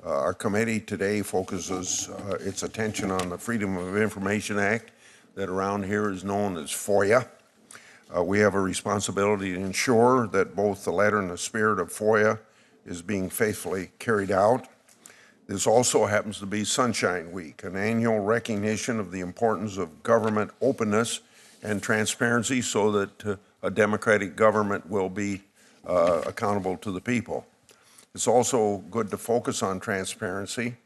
Our committee today focuses its attention on the Freedom of Information Act that around here is known as FOIA. We have a responsibility to ensure that both the letter and the spirit of FOIA is being faithfully carried out. This also happens to be Sunshine Week, an annual recognition of the importance of government openness and transparency so that a democratic government will be accountable to the people. It's also good to focus on transparency.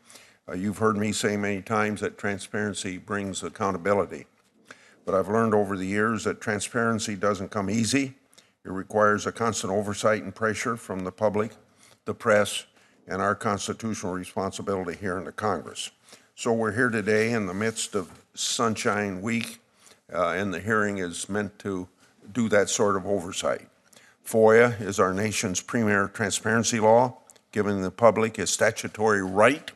You've heard me say many times that transparency brings accountability. But I've learned over the years that transparency doesn't come easy. It requires a constant oversight and pressure from the public, the press, and our constitutional responsibility here in the Congress. So we're here today in the midst of Sunshine Week, and the hearing is meant to do that sort of oversight. FOIA is our nation's premier transparency law, giving the public a statutory right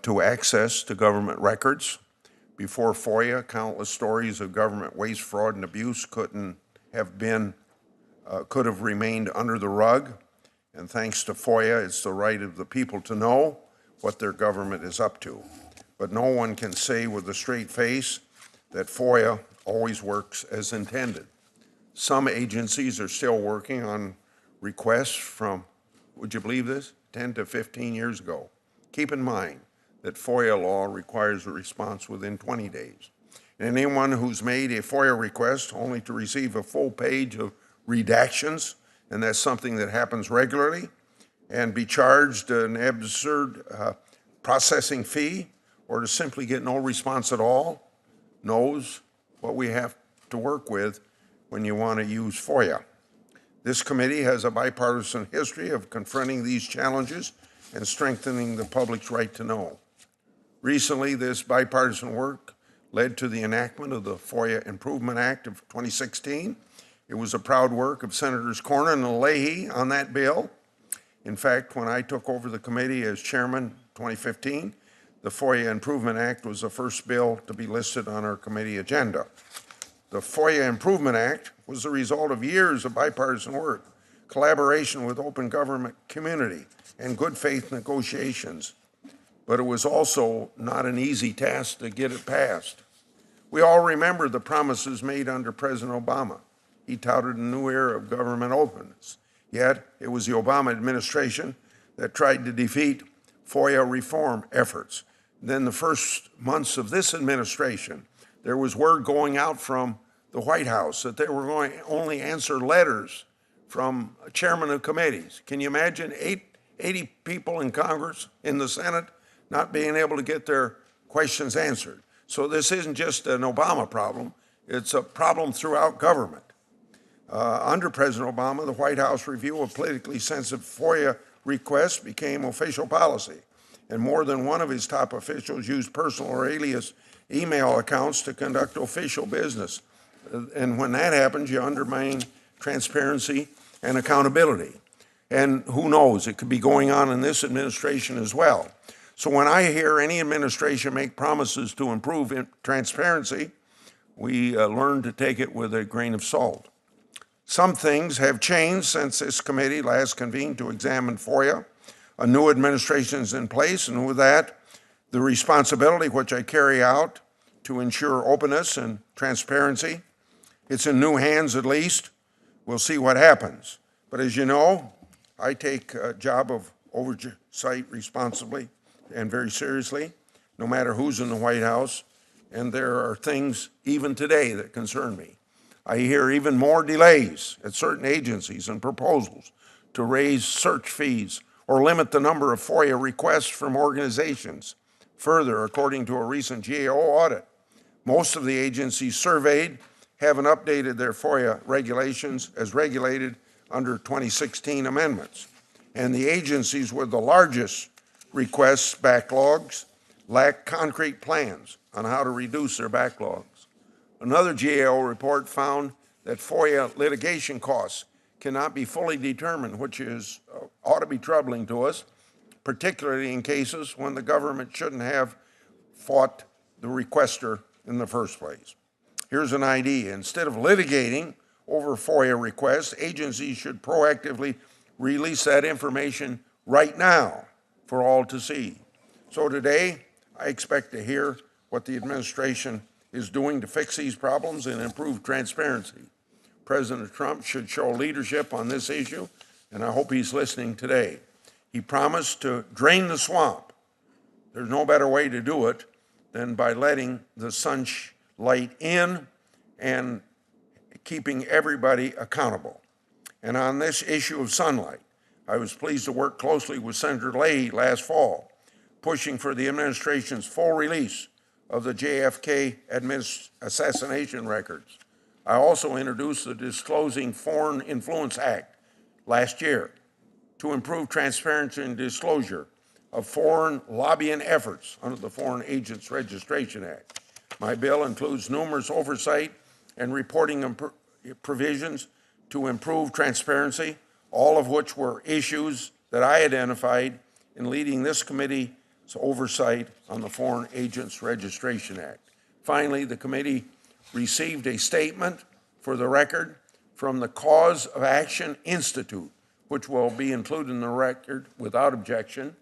to access to government records. Before FOIA, countless stories of government waste, fraud, and abuse could have remained under the rug. And thanks to FOIA, it's the right of the people to know what their government is up to. But no one can say with a straight face that FOIA always works as intended. Some agencies are still working on requests from, would you believe this, 10 to 15 years ago. Keep in mind that FOIA law requires a response within 20 days. And anyone who's made a FOIA request only to receive a full page of redactions, and that's something that happens regularly, and be charged an absurd processing fee, or to simply get no response at all, knows what we have to work with when you want to use FOIA. This committee has a bipartisan history of confronting these challenges and strengthening the public's right to know. Recently, this bipartisan work led to the enactment of the FOIA Improvement Act of 2016. It was a proud work of Senators Cornyn and Leahy on that bill. In fact, when I took over the committee as chairman in 2015, the FOIA Improvement Act was the first bill to be listed on our committee agenda. The FOIA Improvement Act was the result of years of bipartisan work, collaboration with open government community, and good faith negotiations. But it was also not an easy task to get it passed. We all remember the promises made under President Obama. He touted a new era of government openness. Yet, it was the Obama administration that tried to defeat FOIA reform efforts. Then the first months of this administration, there was word going out from the White House that they were going to only answer letters from chairmen of committees. Can you imagine 80 people in Congress, in the Senate, not being able to get their questions answered? So this isn't just an Obama problem, it's a problem throughout government. Under President Obama, the White House review of politically sensitive FOIA requests became official policy, and more than one of his top officials used personal or alias email accounts to conduct official business. And when that happens, you undermine transparency and accountability. And who knows, it could be going on in this administration as well. So when I hear any administration make promises to improve transparency, we learn to take it with a grain of salt. Some things have changed since this committee last convened to examine FOIA. A new administration is in place, and with that, the responsibility which I carry out to ensure openness and transparency. It's in new hands at least. We'll see what happens. But as you know, I take a job of oversight responsibly and very seriously, no matter who's in the White House, and there are things even today that concern me. I hear even more delays at certain agencies and proposals to raise search fees or limit the number of FOIA requests from organizations. Further, according to a recent GAO audit, most of the agencies surveyed haven't updated their FOIA regulations as regulated under 2016 amendments. And the agencies with the largest requests backlogs lack concrete plans on how to reduce their backlogs. Another GAO report found that FOIA litigation costs cannot be fully determined, which ought to be troubling to us, particularly in cases when the government shouldn't have fought the requester in the first place. Here's an idea. Instead of litigating over FOIA requests, agencies should proactively release that information right now for all to see. So today, I expect to hear what the administration is doing to fix these problems and improve transparency. President Trump should show leadership on this issue, and I hope he's listening today. He promised to drain the swamp. There's no better way to do it than by letting the sunlight in and keeping everybody accountable. And on this issue of sunlight, I was pleased to work closely with Senator Leahy last fall, pushing for the administration's full release of the JFK assassination records. I also introduced the Disclosing Foreign Influence Act last year to improve transparency and disclosure of foreign lobbying efforts under the Foreign Agents Registration Act. My bill includes numerous oversight and reporting provisions to improve transparency, all of which were issues that I identified in leading this committee's oversight on the Foreign Agents Registration Act. Finally, the committee received a statement for the record from the Cause of Action Institute, which will be included in the record without objection.